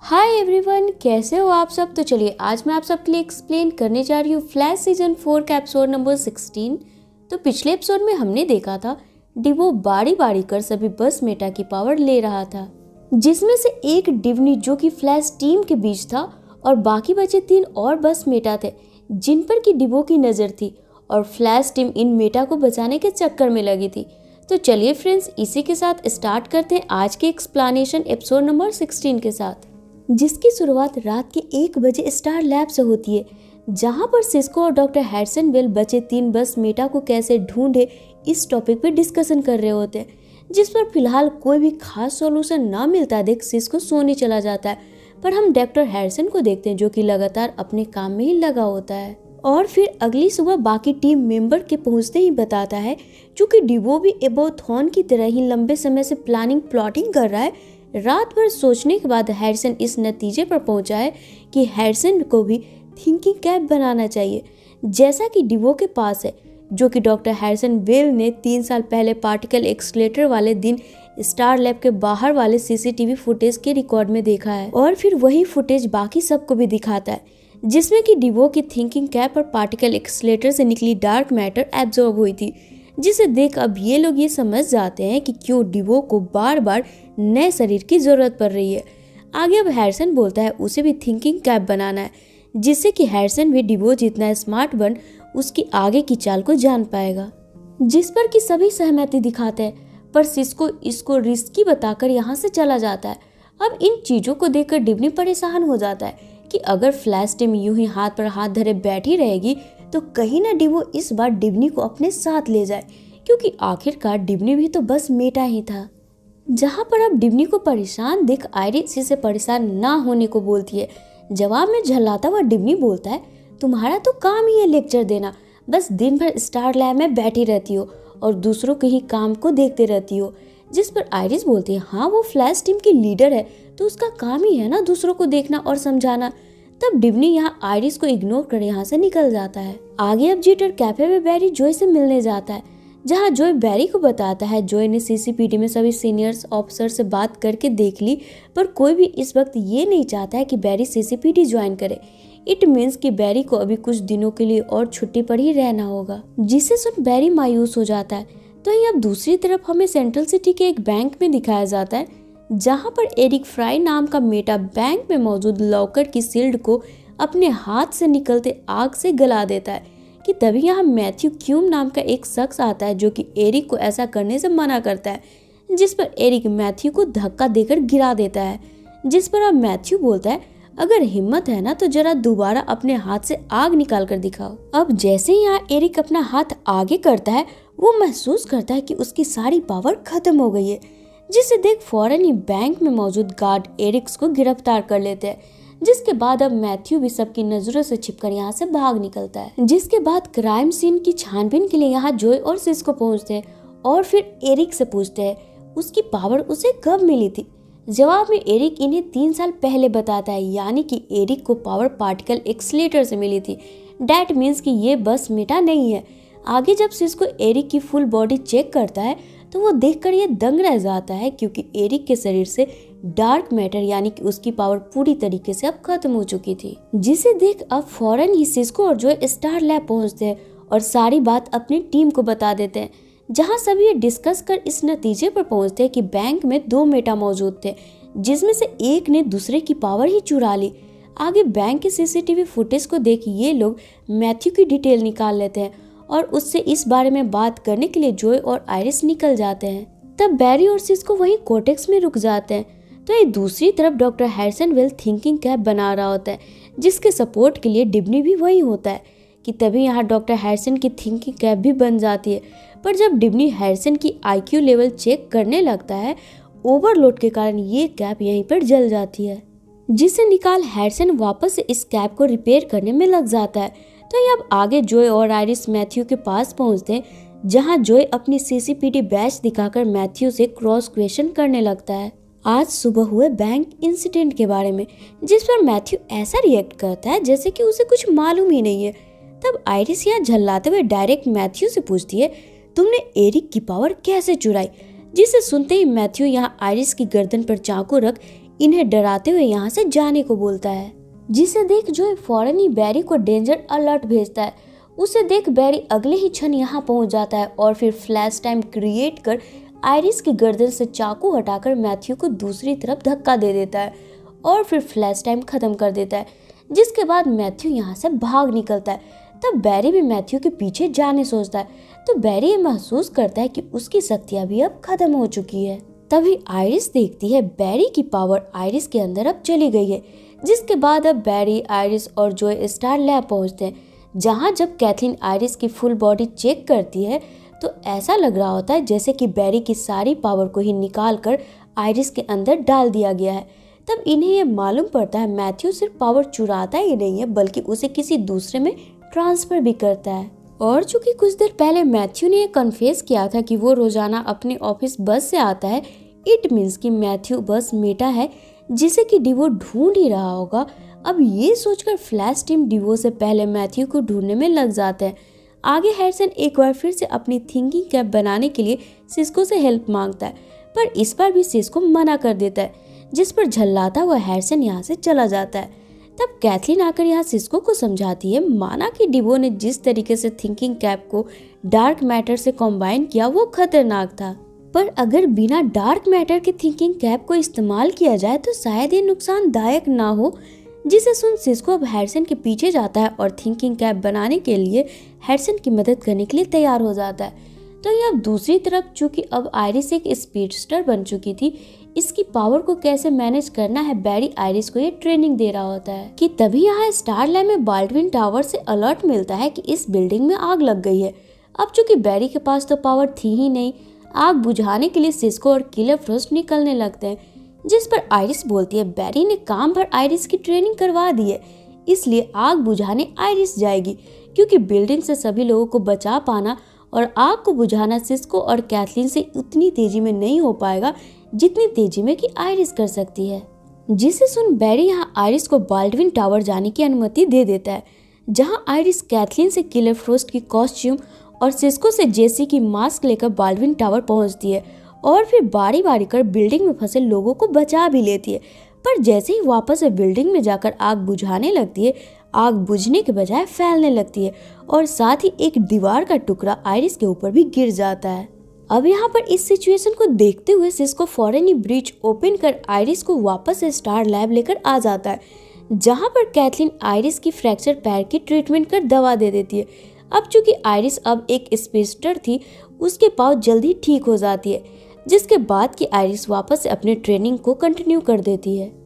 Hi everyone, कैसे हो आप सब। तो चलिए आज मैं आप सबके लिए एक्सप्लेन करने जा रही हूँ फ्लैश सीजन 4 का एपिसोड नंबर 16। तो पिछले एपिसोड में हमने देखा था डिवो बारी बारी कर सभी बस मेटा की पावर ले रहा था, जिसमें से एक डिवनी जो कि फ्लैश टीम के बीच था और बाकी बचे 3 और बस मेटा थे जिन पर की डिवो की नजर थी और फ्लैश टीम इन मेटा को बचाने के चक्कर में लगी थी। तो चलिए फ्रेंड्स, इसी के साथ स्टार्ट करते हैं आज के एक्सप्लेनेशन एपिसोड नंबर 16 के साथ, जिसकी शुरुआत रात के 1 बजे स्टार लैब से होती है, जहां पर सिस्को और डॉक्टर हैडसनवेल बचे 3 बस मेटा को कैसे ढूंढे इस टॉपिक पे डिस्कशन कर रहे होते हैं, जिस पर फिलहाल कोई भी खास सॉल्यूशन ना मिलता देख सिस्को सोने चला जाता है। पर हम डॉक्टर हैडसन को देखते हैं जो कि लगातार अपने काम में ही लगा होता है और फिर अगली सुबह बाकी टीम मेंबर के पहुंचते ही बताता है चूंकि डिवो भी एबोथॉन की तरह ही लंबे समय से प्लॉटिंग कर रहा है। रात भर सोचने के बाद हैडसन इस नतीजे पर पहुंचा है कि हैडसन को भी थिंकिंग कैप बनाना चाहिए जैसा कि डिवो के पास है, जो कि डॉक्टर हैडसनवेल ने 3 साल पहले पार्टिकल एक्सलेटर वाले दिन स्टार लैब के बाहर वाले सीसीटीवी फुटेज के रिकॉर्ड में देखा है और फिर वही फुटेज बाकी सबको भी दिखाता है, जिसमें कि डिवो की थिंकिंग कैप और पार्टिकल एक्सलेटर से निकली डार्क मैटर एब्जॉर्ब हुई थी, जिसे देख अब ये लोग ये समझ जाते हैं कि क्यों डिवो को बार बार नए शरीर की जरूरत पड़ रही है। आगे अब हैडसन बोलता है उसे भी थिंकिंग कैप बनाना है, जिससे कि हैडसन भी डिवो जितना स्मार्ट बन उसकी आगे की चाल को जान पाएगा, जिस पर कि सभी सहमति दिखाते हैं। पर सिस्को इसको रिस्की बताकर यहाँ से चला जाता है। अब इन चीजों को देखकर डिवनी परेशान हो जाता है कि अगर फ्लैश टीम यूं ही हाथ पर हाथ धरे बैठी रहेगी तो कहीं ना डिवो इस बार डिवनी को अपने साथ ले जाए, क्योंकि आखिरकार डिवनी भी तो बस मेटा ही था। जहां पर अब डिवनी को परेशान देख आयरिस इसे परेशान ना होने को बोलती है। जवाब में झल्लाता हुआ डिवनी बोलता है तुम्हारा तो काम ही है लेक्चर देना, बस दिन भर स्टार लैब में बैठी रहती हो और दूसरों के ही काम को देखते रहती हो। जिस पर आयरिस बोलती है हाँ वो फ्लैश टीम की लीडर है तो उसका काम ही है ना दूसरों को देखना और समझाना। तब डिवनी यहाँ आयरिस को इग्नोर कर यहाँ से निकल जाता है। आगे अब जीटर कैफे में बैरी जॉय से मिलने जाता है, जहाँ जॉय बैरी को बताता है जॉय ने सीसीपीडी में सभी सीनियर्स ऑफिसर से बात करके देख ली, पर कोई भी इस वक्त ये नहीं चाहता है कि बैरी सीसीपीडी ज्वाइन करे। इट मीन्स कि बैरी को अभी कुछ दिनों के लिए और छुट्टी पर ही रहना होगा, जिसे सुन बैरी मायूस हो जाता है। तो ये अब दूसरी तरफ हमें सेंट्रल सिटी के एक बैंक में दिखाया जाता है, जहां पर एरिक फ्राई नाम का मेटा बैंक में मौजूद लॉकर की सील्ड को अपने हाथ से निकलते आग से गला देता है कि तभी यहाँ मैथ्यू क्यूम नाम का एक शख्स आता है जो कि एरिक को ऐसा करने से मना करता है, जिस पर एरिक मैथ्यू को धक्का देकर गिरा देता है। जिस पर अब मैथ्यू बोलता है अगर हिम्मत है ना तो जरा दोबारा अपने हाथ से आग निकाल कर दिखाओ। अब जैसे ही यहाँ एरिक अपना हाथ आगे करता है वो महसूस करता है कि उसकी सारी पावर खत्म हो गई है, जिसे देख फौरन ही बैंक में मौजूद गार्ड एरिक्स को गिरफ्तार कर लेते हैं। जिसके बाद अब मैथ्यू भी सबकी नजरों से छिपकर यहाँ से भाग निकलता है। जिसके बाद क्राइम सीन की छानबीन के लिए यहाँ जॉय और सिस्को पहुँचते हैं और फिर एरिक से पूछते हैं उसकी पावर उसे कब मिली थी। जवाब में एरिक इन्हें 3 साल पहले बताता है, यानी कि एरिक को पावर पार्टिकल एक्सलेटर से मिली थी। डैट मीन्स कि ये बस मेटा नहीं है। आगे जब सिस्को एरिक की फुल बॉडी चेक करता है तो वो देखकर ये दंग रह जाता है, क्योंकि एरिक के शरीर से डार्क मैटर यानी कि उसकी पावर पूरी तरीके से अब खत्म हो चुकी थी। जिसे देख अब फौरन ही सिस्को और जॉय स्टार लैब पहुंचते हैं और सारी बात अपनी टीम को बता देते हैं, जहां सभी ये डिस्कस कर इस नतीजे पर पहुंचते हैं कि बैंक में 2 मेटा मौजूद थे, जिसमें से एक ने दूसरे की पावर ही चुरा ली। आगे बैंक के सीसीटीवी फुटेज को देख ये लोग मैथ्यू की डिटेल निकाल लेते हैं और उससे इस बारे में बात करने के लिए जॉय और आयरिस निकल जाते हैं। तब बैरी और सिस्को वहीं कोटेक्स में रुक जाते हैं। तो ये दूसरी तरफ डॉक्टर हैडसनवेल थिंकिंग कैप बना रहा होता है, जिसके सपोर्ट के लिए डिवनी भी वही होता है कि तभी यहाँ डॉक्टर हैडसन की थिंकिंग कैप भी बन जाती है। पर जब डिवनी हैडसन की आईक्यू लेवल चेक करने लगता है, ओवरलोड के कारण ये कैप यहीं पर जल जाती है, जिसे निकाल हैडसन वापस से इस कैप को रिपेयर करने में लग जाता है। तो ये अब आगे जॉय और आयरिस मैथ्यू के पास पहुंचते हैं, जहां जॉय अपनी सीसीपीडी बैच दिखाकर मैथ्यू से क्रॉस क्वेश्चन करने लगता है आज सुबह हुए बैंक इंसिडेंट के बारे में, जिस पर मैथ्यू ऐसा रिएक्ट करता है जैसे कि उसे कुछ मालूम ही नहीं है। तब आयरिस यहाँ झल्लाते हुए डायरेक्ट मैथ्यू से पूछती है तुमने एरिक की पावर कैसे चुराई, जिसे सुनते ही मैथ्यू यहाँ आयरिस की गर्दन पर चाकू रख इन्हें डराते हुए यहाँ से जाने को बोलता है। जिसे देख जोए फौरन ही बैरी को डेंजर अलर्ट भेजता है। उसे देख बैरी अगले ही क्षण यहाँ पहुंच जाता है और फिर फ्लैश टाइम क्रिएट कर आयरिस की गर्दन से चाकू हटाकर मैथ्यू को दूसरी तरफ धक्का दे देता है और फिर फ्लैश टाइम खत्म कर देता है। जिसके बाद मैथ्यू यहाँ से भाग निकलता है। तब बैरी भी मैथ्यू के पीछे जाने सोचता है, तो बैरी ये महसूस करता है कि उसकी शक्तियाँ भी अब खत्म हो चुकी है। तभी आयरिस देखती है बैरी की पावर आयरिस के अंदर अब चली गई है। जिसके बाद अब बैरी, आयरिस और जोए स्टार लैब पहुंचते हैं, जहां जब कैथलीन आयरिस की फुल बॉडी चेक करती है तो ऐसा लग रहा होता है जैसे कि बैरी की सारी पावर को ही निकाल कर आयरिस के अंदर डाल दिया गया है। तब इन्हें यह मालूम पड़ता है मैथ्यू सिर्फ पावर चुराता ही नहीं है बल्कि उसे किसी दूसरे में ट्रांसफर भी करता है। और चूंकि कुछ देर पहले मैथ्यू ने यह कन्फेस किया था कि वो रोजाना अपने ऑफिस बस से आता है, इट मीन्स कि मैथ्यू बस मेटा है जिसे कि डिवो ढूंढ ही रहा होगा। अब ये सोचकर फ्लैश टीम डिवो से पहले मैथ्यू को ढूंढने में लग जाते हैं। आगे हैरिसन एक बार फिर से अपनी थिंकिंग कैप बनाने के लिए सिस्को से हेल्प मांगता है, पर इस बार भी सिस्को मना कर देता है, जिस पर झल्लाता हुआ हैरिसन यहाँ से चला जाता है। तब कैथलीन आकर यहाँ सिस्को को समझाती है, माना कि डिवो ने जिस तरीके से थिंकिंग कैप को डार्क मैटर से कॉम्बाइन किया वो खतरनाक था, पर अगर बिना डार्क मैटर के थिंकिंग कैप को इस्तेमाल किया जाए तो शायद ये नुकसानदायक ना हो। जिसे सुन सिस्को अब हैरिसन के पीछे जाता है और थिंकिंग कैप बनाने के लिए हैरिसन की मदद करने के लिए तैयार हो जाता है। तो ये अब दूसरी तरफ चूंकि अब आयरिस एक स्पीडस्टर बन चुकी थी, इसकी पावर को कैसे मैनेज करना है बैरी आयरिस को ये ट्रेनिंग दे रहा होता है कि तभी यहाँ स्टार लैब में बाल्डविन टावर से अलर्ट मिलता है कि इस बिल्डिंग में आग लग गई है। अब चूंकि बैरी के पास तो पावर थी ही नहीं, आग बुझाने के लिए सिस्को और किलर फ्रॉस्ट निकलने लगते हैं, जिस पर आयरिस बोलती है बैरी ने काम भर आयरिस की ट्रेनिंग करवा दी है, इसलिए आग बुझाने आयरिस जाएगी, क्योंकि बिल्डिंग से सभी लोगों को बचा पाना और आग को बुझाना सिस्को और कैथलीन से उतनी तेजी में नहीं हो पाएगा जितनी तेजी में कि आयरिस कर सकती है। जिसे सुन बैरी यहाँ आयरिस को बाल्डविन टावर जाने की अनुमति दे देता है, जहाँ आयरिस कैथलीन से किलर फ्रॉस्ट की कॉस्ट्यूम और सिस्को से जेसी की मास्क लेकर बाल्डविन टावर पहुंचती है और फिर बारी बारी कर बिल्डिंग में फंसे लोगों को बचा भी लेती है। पर जैसे ही वापस बिल्डिंग में जाकर आग बुझाने लगती है, आग बुझने के बजाय फैलने लगती है और साथ ही एक दीवार का टुकड़ा आयरिस के ऊपर भी गिर जाता है। अब यहाँ पर इस सिचुएशन को देखते हुए सिस्को फौरन ही ब्रिज ओपन कर आयरिस को वापस स्टार लैब लेकर आ जाता है, जहाँ पर कैथलीन आयरिस की फ्रैक्चर पैर की ट्रीटमेंट कर दवा दे देती है। अब चूंकि आयरिस अब एक स्पीडस्टर थी, उसके पाँव जल्दी ठीक हो जाती है, जिसके बाद कि आयरिस वापस से अपने ट्रेनिंग को कंटिन्यू कर देती है।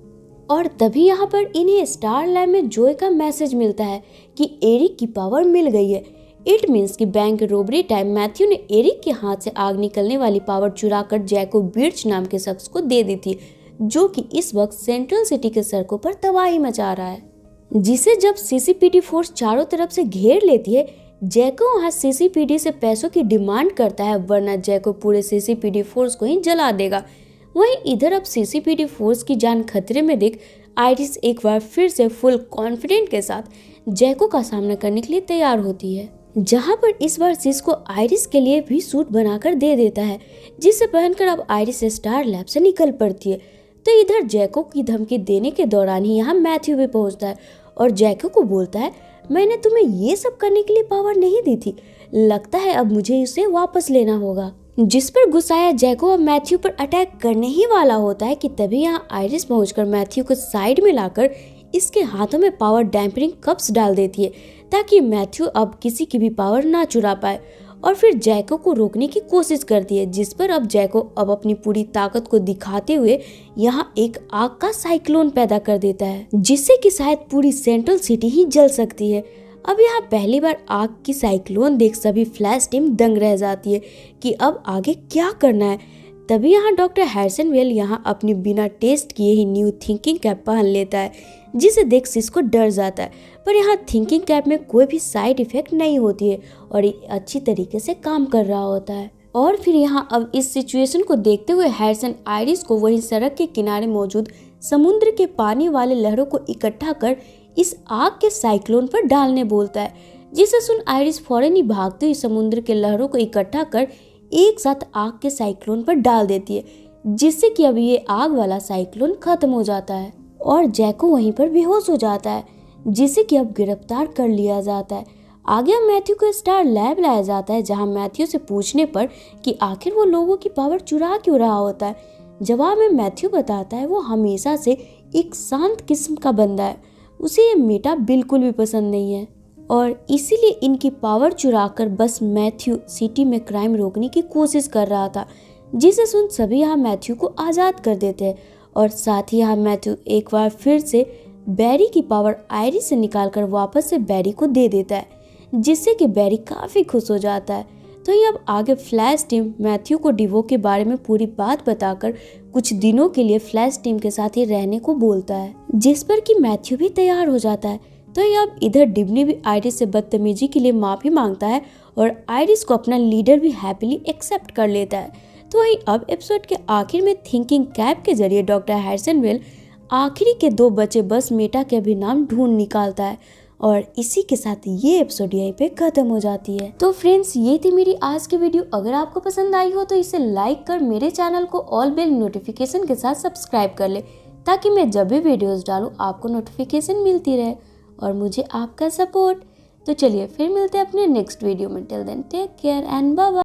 और तभी यहाँ पर इन्हें स्टार लैब में जोए का मैसेज मिलता है कि एरिक की पावर मिल गई है। इट मीन्स कि बैंक रोबरी टाइम मैथ्यू ने एरिक के हाथ से आग निकलने वाली पावर चुराकर जैको बिर्च नाम के शख्स को दे दी थी, जो कि इस वक्त सेंट्रल सिटी के सड़कों पर तबाही मचा रहा है। जिसे जब सीसीपीडी फोर्स चारों तरफ से घेर लेती है, जैको वहाँ सीसीपीडी से पैसों की डिमांड करता है, वरना जैको पूरे सीसीपीडी फोर्स को ही जला देगा। वहीं इधर अब सीसीपीडी फोर्स की जान खतरे में देख आयरिस एक बार फिर से फुल कॉन्फिडेंट के साथ जैको का सामना करने के लिए तैयार होती है, जहां पर इस बार सिस्को आयरिस के लिए भी सूट बनाकर दे देता है, जिसे पहनकर अब आयरिस स्टार लैब से निकल पड़ती है। तो इधर जैको की धमकी देने के दौरान ही यहाँ मैथ्यू भी पहुंचता है और जैको को बोलता है, मैंने तुम्हें ये सब करने के लिए पावर नहीं दी थी, लगता है अब मुझे इसे वापस लेना होगा। जिस पर गुस्साया जैको अब मैथ्यू पर अटैक करने ही वाला होता है कि तभी यहाँ आयरिस पहुंचकर मैथ्यू को साइड में लाकर इसके हाथों में पावर डैम्परिंग कप्स डाल देती है, ताकि मैथ्यू अब किसी की भी पावर ना चुरा पाए, और फिर जैको को रोकने की कोशिश करती है, जिस पर अब जैको अब अपनी पूरी ताकत को दिखाते हुए यहाँ एक आग का साइक्लोन पैदा कर देता है, जिससे कि शायद पूरी सेंट्रल सिटी ही जल सकती है। अब यहाँ पहली बार आग की साइक्लोन देख सभी फ्लैश टीम दंग रह जाती है कि अब आगे क्या करना है। तभी यहाँ डॉक्टर हैरिसन वेल यहाँ अपनी बिना टेस्ट किए ही न्यू थिंकिंग कैप पहन लेता है, जिसे देख सिस्को डर जाता है, पर यहाँ थिंकिंग कैप में कोई भी साइड इफेक्ट नहीं होती है और ये अच्छी तरीके से काम कर रहा होता है। और फिर यहाँ अब इस सिचुएशन को देखते हुए हैरिसन आयरिस को वही सड़क के किनारे मौजूद समुद्र के पानी वाले लहरों को इकट्ठा कर इस आग के साइक्लोन पर डालने बोलता है, जिसे सुन आयरिस फौरन ही भागते हुए समुद्र के लहरों को इकट्ठा कर एक साथ आग के साइक्लोन पर डाल देती है, जिससे कि अब ये आग वाला साइक्लोन खत्म हो जाता है और जैको वहीं पर बेहोश हो जाता है, जिसे कि अब गिरफ्तार कर लिया जाता है। आगे हम मैथ्यू को स्टार लैब लाया जाता है, जहां मैथ्यू से पूछने पर कि आखिर वो लोगों की पावर चुरा क्यों रहा होता है, जवाब में मैथ्यू बताता है वो हमेशा से एक शांत किस्म का बंदा है, उसे ये मेटा बिल्कुल भी पसंद नहीं है और इसीलिए इनकी पावर चुराकर बस मैथ्यू सिटी में क्राइम रोकने की कोशिश कर रहा था। जिसे सुन सभी यहाँ मैथ्यू को आज़ाद कर देते हैं और साथ ही यहाँ मैथ्यू एक बार फिर से बैरी की पावर आयरिस से निकालकर वापस से बैरी को दे देता है, जिससे कि बैरी काफ़ी खुश हो जाता है। तो ये अब आगे फ्लैश टीम मैथ्यू को डिवो के बारे में पूरी बात बताकर कुछ दिनों के लिए फ्लैश टीम के साथ ही रहने को बोलता है, जिस पर कि मैथ्यू भी तैयार हो जाता है। तो ये अब इधर डिब्नी भी आयरिस से बदतमीजी के लिए माफ़ी मांगता है और आयरिस को अपना लीडर भी हैप्पीली एक्सेप्ट कर लेता है। तो वहीं अब एपिसोड के आखिर में थिंकिंग कैप के जरिए डॉक्टर हैरिसन वेल आखिरी के 2 बचे बस मेटा के भी नाम ढूंढ निकालता है और इसी के साथ ये एपिसोड यहीं पे खत्म हो जाती है। तो फ्रेंड्स, ये थी मेरी आज की वीडियो। अगर आपको पसंद आई हो तो इसे लाइक कर मेरे चैनल को ऑल बेल नोटिफिकेशन के साथ सब्सक्राइब कर ले, ताकि मैं जब भी वीडियोस डालूं आपको नोटिफिकेशन मिलती रहे और मुझे आपका सपोर्ट। तो चलिए फिर मिलते हैं अपने नेक्स्ट वीडियो में। Till then take care and bye bye.